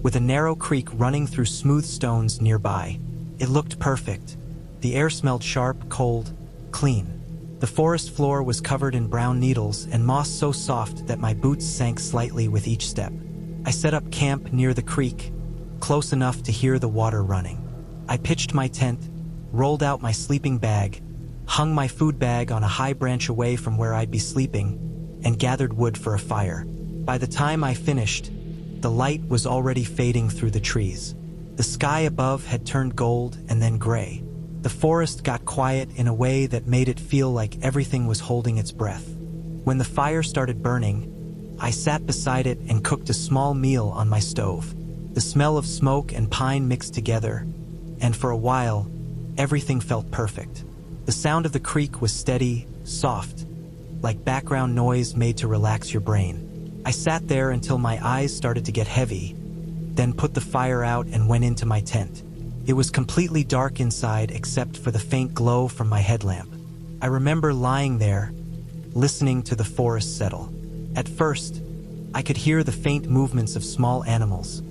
with a narrow creek running through smooth stones nearby. It looked perfect. The air smelled sharp, cold, clean. The forest floor was covered in brown needles and moss so soft that my boots sank slightly with each step. I set up camp near the creek, close enough to hear the water running. I pitched my tent, rolled out my sleeping bag, hung my food bag on a high branch away from where I'd be sleeping, and gathered wood for a fire. By the time I finished, the light was already fading through the trees. The sky above had turned gold and then gray. The forest got quiet in a way that made it feel like everything was holding its breath. When the fire started burning, I sat beside it and cooked a small meal on my stove. The smell of smoke and pine mixed together, and for a while, everything felt perfect. The sound of the creek was steady, soft, like background noise made to relax your brain. I sat there until my eyes started to get heavy, then put the fire out and went into my tent. It was completely dark inside except for the faint glow from my headlamp. I remember lying there, listening to the forest settle. At first, I could hear the faint movements of small animals,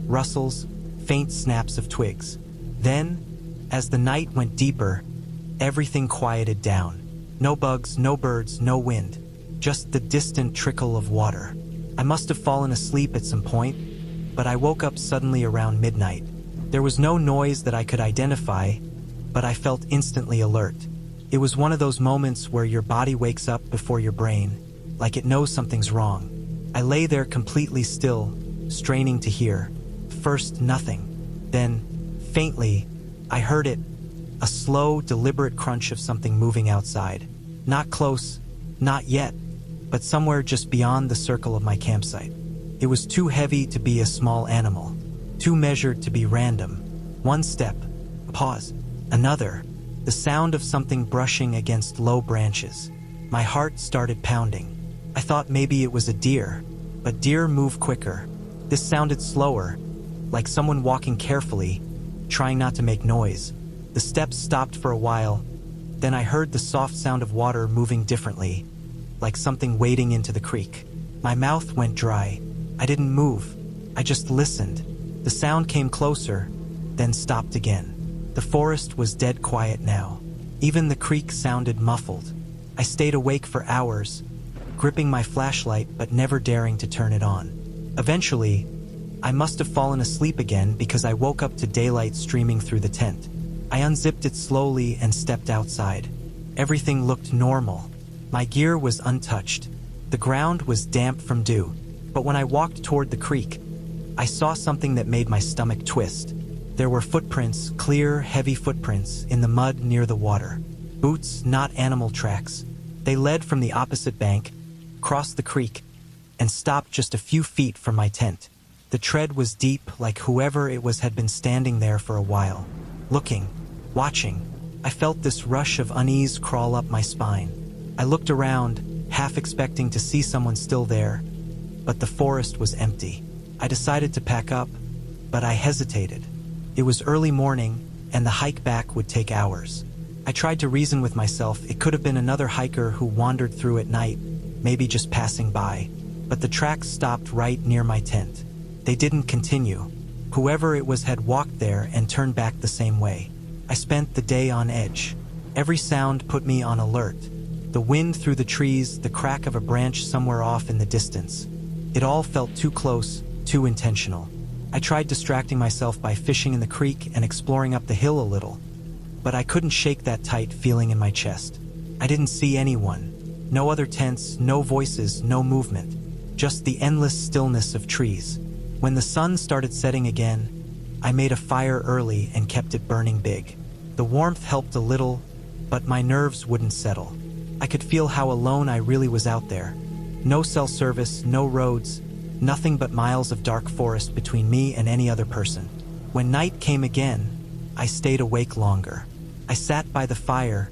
rustles, faint snaps of twigs. Then, as the night went deeper, everything quieted down. No bugs, no birds, no wind, just the distant trickle of water. I must have fallen asleep at some point, but I woke up suddenly around midnight. There was no noise that I could identify, but I felt instantly alert. It was one of those moments where your body wakes up before your brain, like it knows something's wrong. I lay there completely still, straining to hear. First, nothing. Then, faintly, I heard it, a slow, deliberate crunch of something moving outside. Not close, not yet, but somewhere just beyond the circle of my campsite. It was too heavy to be a small animal, too measured to be random. One step, a pause, another, the sound of something brushing against low branches. My heart started pounding. I thought maybe it was a deer, but deer move quicker. This sounded slower, like someone walking carefully, trying not to make noise. The steps stopped for a while, then I heard the soft sound of water moving differently, like something wading into the creek. My mouth went dry. I didn't move. I just listened. The sound came closer, then stopped again. The forest was dead quiet now. Even the creek sounded muffled. I stayed awake for hours, gripping my flashlight but never daring to turn it on. Eventually, I must have fallen asleep again because I woke up to daylight streaming through the tent. I unzipped it slowly and stepped outside. Everything looked normal. My gear was untouched. The ground was damp from dew. But when I walked toward the creek, I saw something that made my stomach twist. There were footprints, clear, heavy footprints, in the mud near the water. Boots, not animal tracks. They led from the opposite bank, crossed the creek, and stopped just a few feet from my tent. The tread was deep, like whoever it was had been standing there for a while. Looking, watching, I felt this rush of unease crawl up my spine. I looked around, half expecting to see someone still there, but the forest was empty. I decided to pack up, but I hesitated. It was early morning, and the hike back would take hours. I tried to reason with myself it could have been another hiker who wandered through at night, maybe just passing by. But the tracks stopped right near my tent. They didn't continue. Whoever it was had walked there and turned back the same way. I spent the day on edge. Every sound put me on alert. The wind through the trees, the crack of a branch somewhere off in the distance. It all felt too close, too intentional. I tried distracting myself by fishing in the creek and exploring up the hill a little, but I couldn't shake that tight feeling in my chest. I didn't see anyone. No other tents, no voices, no movement. Just the endless stillness of trees. When the sun started setting again, I made a fire early and kept it burning big. The warmth helped a little, but my nerves wouldn't settle. I could feel how alone I really was out there. No cell service, no roads, nothing but miles of dark forest between me and any other person. When night came again, I stayed awake longer. I sat by the fire,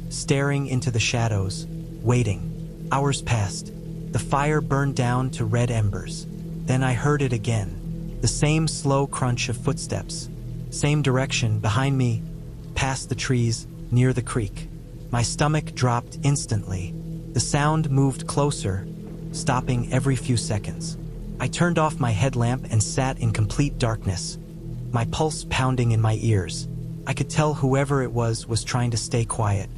staring into the shadows, waiting. Hours passed. The fire burned down to red embers. Then I heard it again. The same slow crunch of footsteps. Same direction, behind me, past the trees, near the creek. My stomach dropped instantly. The sound moved closer, stopping every few seconds. I turned off my headlamp and sat in complete darkness, my pulse pounding in my ears. I could tell whoever it was trying to stay quiet.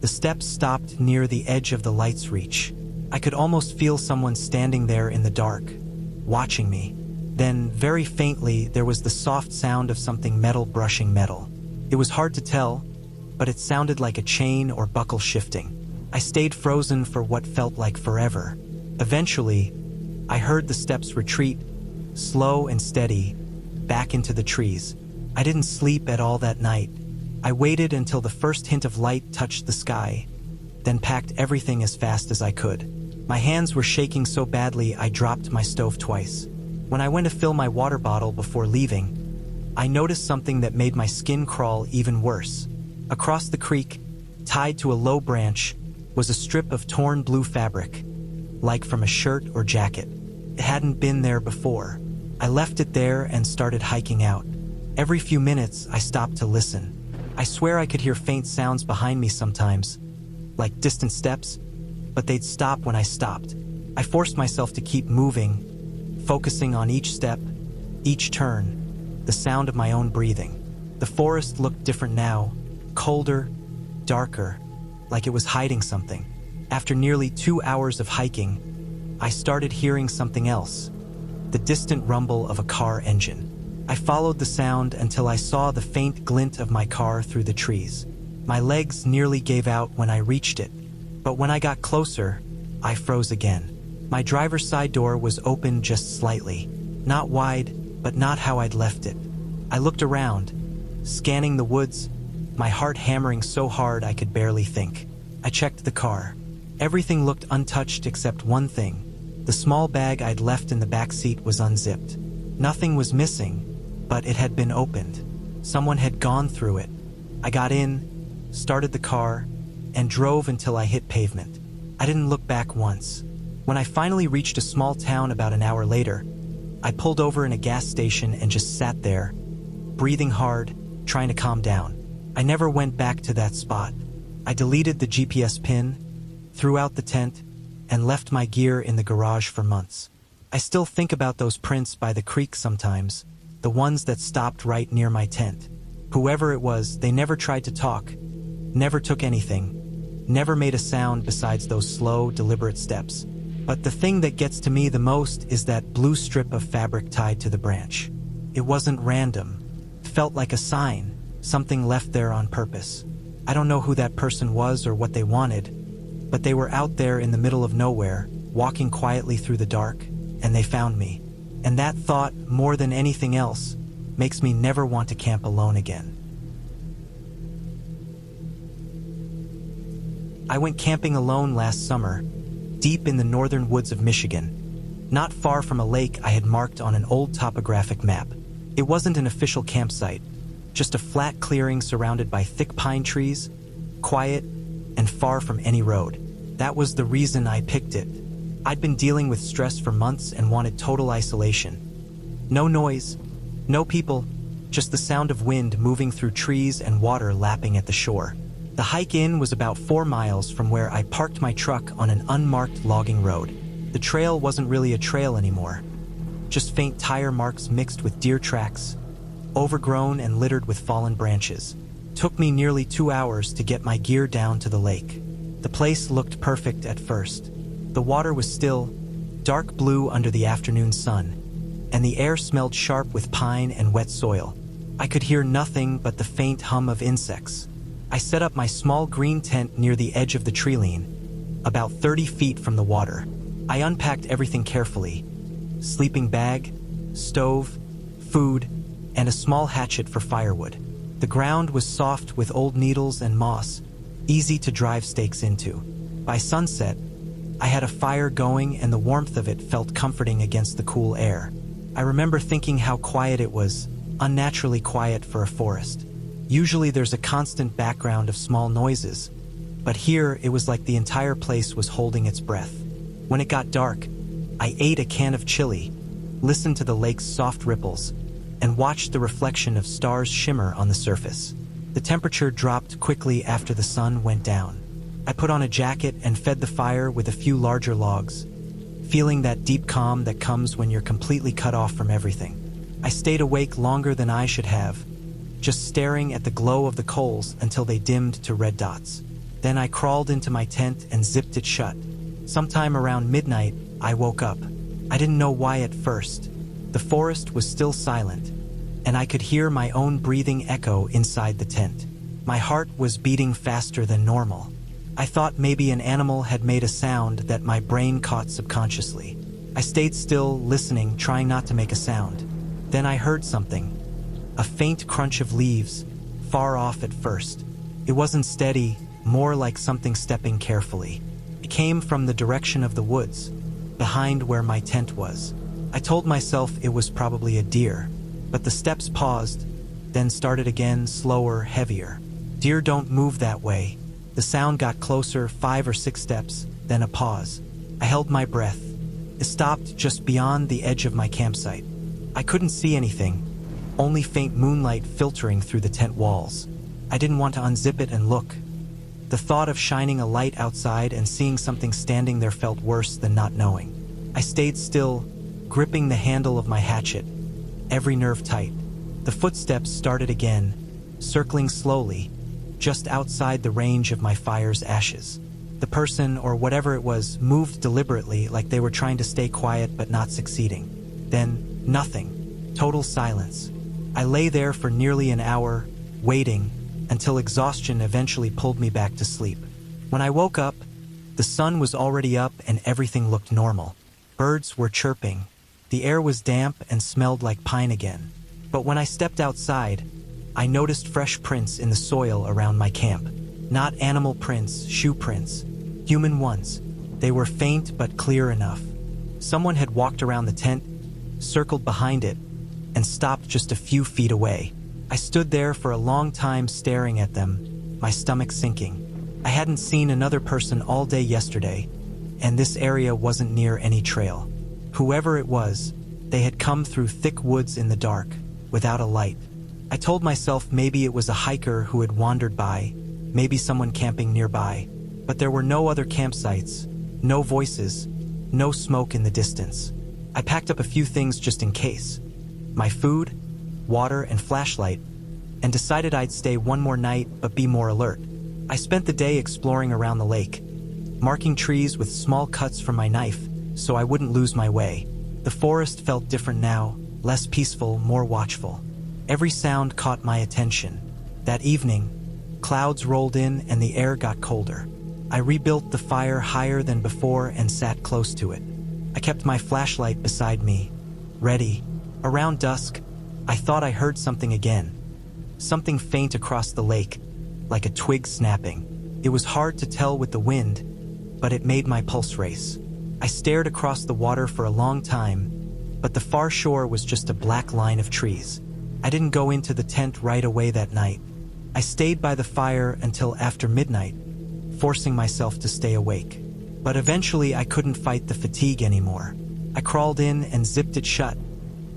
The steps stopped near the edge of the light's reach. I could almost feel someone standing there in the dark, watching me. Then, very faintly, there was the soft sound of something metal brushing metal. It was hard to tell, but it sounded like a chain or buckle shifting. I stayed frozen for what felt like forever. Eventually, I heard the steps retreat, slow and steady, back into the trees. I didn't sleep at all that night. I waited until the first hint of light touched the sky, then packed everything as fast as I could. My hands were shaking so badly I dropped my stove twice. When I went to fill my water bottle before leaving, I noticed something that made my skin crawl even worse. Across the creek, tied to a low branch, was a strip of torn blue fabric, like from a shirt or jacket. It hadn't been there before. I left it there and started hiking out. Every few minutes, I stopped to listen. I swear I could hear faint sounds behind me sometimes, like distant steps, but they'd stop when I stopped. I forced myself to keep moving, focusing on each step, each turn, the sound of my own breathing. The forest looked different now, colder, darker, like it was hiding something. After nearly 2 hours of hiking, I started hearing something else, the distant rumble of a car engine. I followed the sound until I saw the faint glint of my car through the trees. My legs nearly gave out when I reached it, but when I got closer, I froze again. My driver's side door was open just slightly, not wide, but not how I'd left it. I looked around, scanning the woods, my heart hammering so hard I could barely think. I checked the car. Everything looked untouched except one thing. The small bag I'd left in the back seat was unzipped. Nothing was missing, but it had been opened. Someone had gone through it. I got in, started the car, and drove until I hit pavement. I didn't look back once. When I finally reached a small town about an hour later, I pulled over in a gas station and just sat there, breathing hard, trying to calm down. I never went back to that spot. I deleted the GPS pin, threw out the tent, and left my gear in the garage for months. I still think about those prints by the creek sometimes, the ones that stopped right near my tent. Whoever it was, they never tried to talk, never took anything, never made a sound besides those slow, deliberate steps. But the thing that gets to me the most is that blue strip of fabric tied to the branch. It wasn't random. It felt like a sign, something left there on purpose. I don't know who that person was or what they wanted, but they were out there in the middle of nowhere, walking quietly through the dark, and they found me. And that thought, more than anything else, makes me never want to camp alone again. I went camping alone last summer, deep in the northern woods of Michigan, not far from a lake I had marked on an old topographic map. It wasn't an official campsite, just a flat clearing surrounded by thick pine trees, quiet, and far from any road. That was the reason I picked it. I'd been dealing with stress for months and wanted total isolation. No noise, no people, just the sound of wind moving through trees and water lapping at the shore. The hike in was about 4 miles from where I parked my truck on an unmarked logging road. The trail wasn't really a trail anymore, just faint tire marks mixed with deer tracks, overgrown and littered with fallen branches. Took me nearly 2 hours to get my gear down to the lake. The place looked perfect at first. The water was still, dark blue under the afternoon sun, and the air smelled sharp with pine and wet soil. I could hear nothing but the faint hum of insects. I set up my small green tent near the edge of the treeline, about 30 feet from the water. I unpacked everything carefully: sleeping bag, stove, food, and a small hatchet for firewood. The ground was soft with old needles and moss, easy to drive stakes into. By sunset, I had a fire going and the warmth of it felt comforting against the cool air. I remember thinking how quiet it was, unnaturally quiet for a forest. Usually there's a constant background of small noises, but here it was like the entire place was holding its breath. When it got dark, I ate a can of chili, listened to the lake's soft ripples, and watched the reflection of stars shimmer on the surface. The temperature dropped quickly after the sun went down. I put on a jacket and fed the fire with a few larger logs, feeling that deep calm that comes when you're completely cut off from everything. I stayed awake longer than I should have, just staring at the glow of the coals until they dimmed to red dots. Then I crawled into my tent and zipped it shut. Sometime around midnight, I woke up. I didn't know why at first. The forest was still silent, and I could hear my own breathing echo inside the tent. My heart was beating faster than normal. I thought maybe an animal had made a sound that my brain caught subconsciously. I stayed still, listening, trying not to make a sound. Then I heard something. A faint crunch of leaves, far off at first. It wasn't steady, more like something stepping carefully. It came from the direction of the woods, behind where my tent was. I told myself it was probably a deer, but the steps paused, then started again, slower, heavier. Deer don't move that way. The sound got closer, 5 or 6 steps, then a pause. I held my breath. It stopped just beyond the edge of my campsite. I couldn't see anything, only faint moonlight filtering through the tent walls. I didn't want to unzip it and look. The thought of shining a light outside and seeing something standing there felt worse than not knowing. I stayed still, gripping the handle of my hatchet, every nerve tight. The footsteps started again, circling slowly, just outside the range of my fire's ashes. The person, or whatever it was, moved deliberately, like they were trying to stay quiet but not succeeding. Then, nothing. Total silence. I lay there for nearly an hour, waiting, until exhaustion eventually pulled me back to sleep. When I woke up, the sun was already up and everything looked normal. Birds were chirping. The air was damp and smelled like pine again. But when I stepped outside, I noticed fresh prints in the soil around my camp. Not animal prints, shoe prints, human ones. They were faint but clear enough. Someone had walked around the tent, circled behind it, and stopped just a few feet away. I stood there for a long time staring at them, my stomach sinking. I hadn't seen another person all day yesterday, and this area wasn't near any trail. Whoever it was, they had come through thick woods in the dark, without a light. I told myself maybe it was a hiker who had wandered by, maybe someone camping nearby, but there were no other campsites, no voices, no smoke in the distance. I packed up a few things just in case. My food, water, and flashlight, and decided I'd stay one more night but be more alert. I spent the day exploring around the lake, marking trees with small cuts from my knife so I wouldn't lose my way. The forest felt different now, less peaceful, more watchful. Every sound caught my attention. That evening, clouds rolled in and the air got colder. I rebuilt the fire higher than before and sat close to it. I kept my flashlight beside me, ready. Around dusk, I thought I heard something again. Something faint across the lake, like a twig snapping. It was hard to tell with the wind, but it made my pulse race. I stared across the water for a long time, but the far shore was just a black line of trees. I didn't go into the tent right away that night. I stayed by the fire until after midnight, forcing myself to stay awake. But eventually I couldn't fight the fatigue anymore. I crawled in and zipped it shut,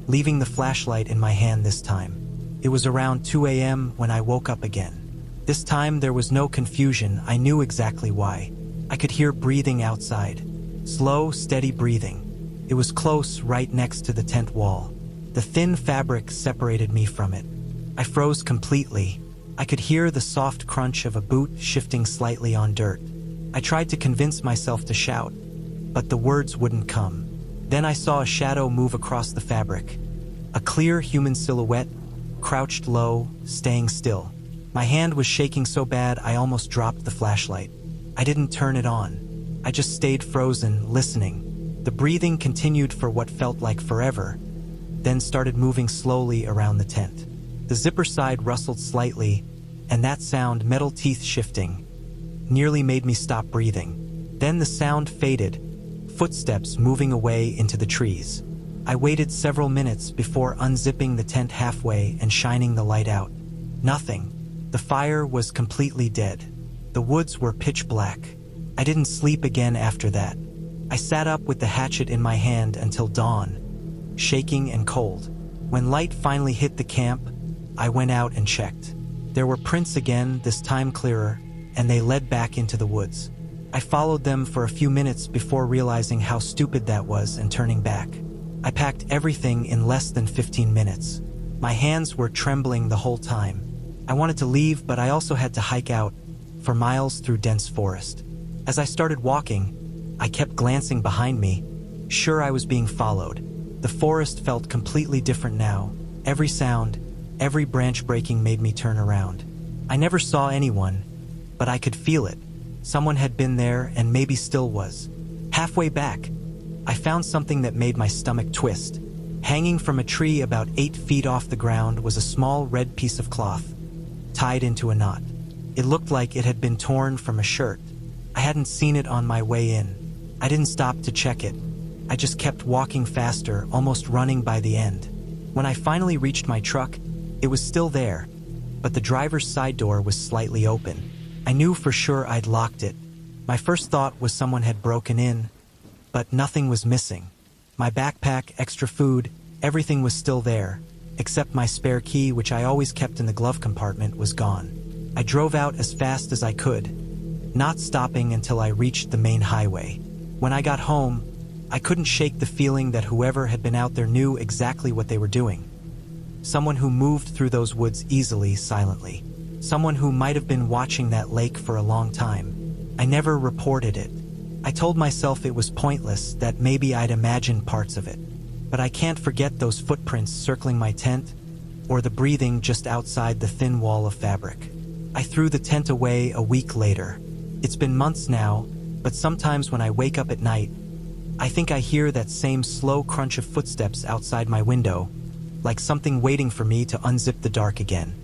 leaving the flashlight in my hand this time. It was around 2 a.m. when I woke up again. This time there was no confusion. I knew exactly why. I could hear breathing outside. Slow, steady breathing. It was close, right next to the tent wall. The thin fabric separated me from it. I froze completely. I could hear the soft crunch of a boot shifting slightly on dirt. I tried to convince myself to shout, but the words wouldn't come. Then I saw a shadow move across the fabric. A clear human silhouette, crouched low, staying still. My hand was shaking so bad I almost dropped the flashlight. I didn't turn it on. I just stayed frozen, listening. The breathing continued for what felt like forever, then started moving slowly around the tent. The zipper side rustled slightly, and that sound, metal teeth shifting, nearly made me stop breathing. Then the sound faded, footsteps moving away into the trees. I waited several minutes before unzipping the tent halfway and shining the light out. Nothing. The fire was completely dead. The woods were pitch black. I didn't sleep again after that. I sat up with the hatchet in my hand until dawn, shaking and cold. When light finally hit the camp, I went out and checked. There were prints again, this time clearer, and they led back into the woods. I followed them for a few minutes before realizing how stupid that was and turning back. I packed everything in less than 15 minutes. My hands were trembling the whole time. I wanted to leave, but I also had to hike out for miles through dense forest. As I started walking, I kept glancing behind me, sure I was being followed. The forest felt completely different now. Every sound, every branch breaking made me turn around. I never saw anyone, but I could feel it. Someone had been there and maybe still was. Halfway back, I found something that made my stomach twist. Hanging from a tree about 8 feet off the ground was a small red piece of cloth, tied into a knot. It looked like it had been torn from a shirt. I hadn't seen it on my way in. I didn't stop to check it. I just kept walking faster, almost running by the end. When I finally reached my truck, it was still there, but the driver's side door was slightly open. I knew for sure I'd locked it. My first thought was someone had broken in, but nothing was missing. My backpack, extra food, everything was still there, except my spare key, which I always kept in the glove compartment, was gone. I drove out as fast as I could, not stopping until I reached the main highway. When I got home, I couldn't shake the feeling that whoever had been out there knew exactly what they were doing. Someone who moved through those woods easily, silently. Someone who might have been watching that lake for a long time. I never reported it. I told myself it was pointless, that maybe I'd imagined parts of it. But I can't forget those footprints circling my tent, or the breathing just outside the thin wall of fabric. I threw the tent away a week later. It's been months now, but sometimes when I wake up at night, I think I hear that same slow crunch of footsteps outside my window, like something waiting for me to unzip the dark again.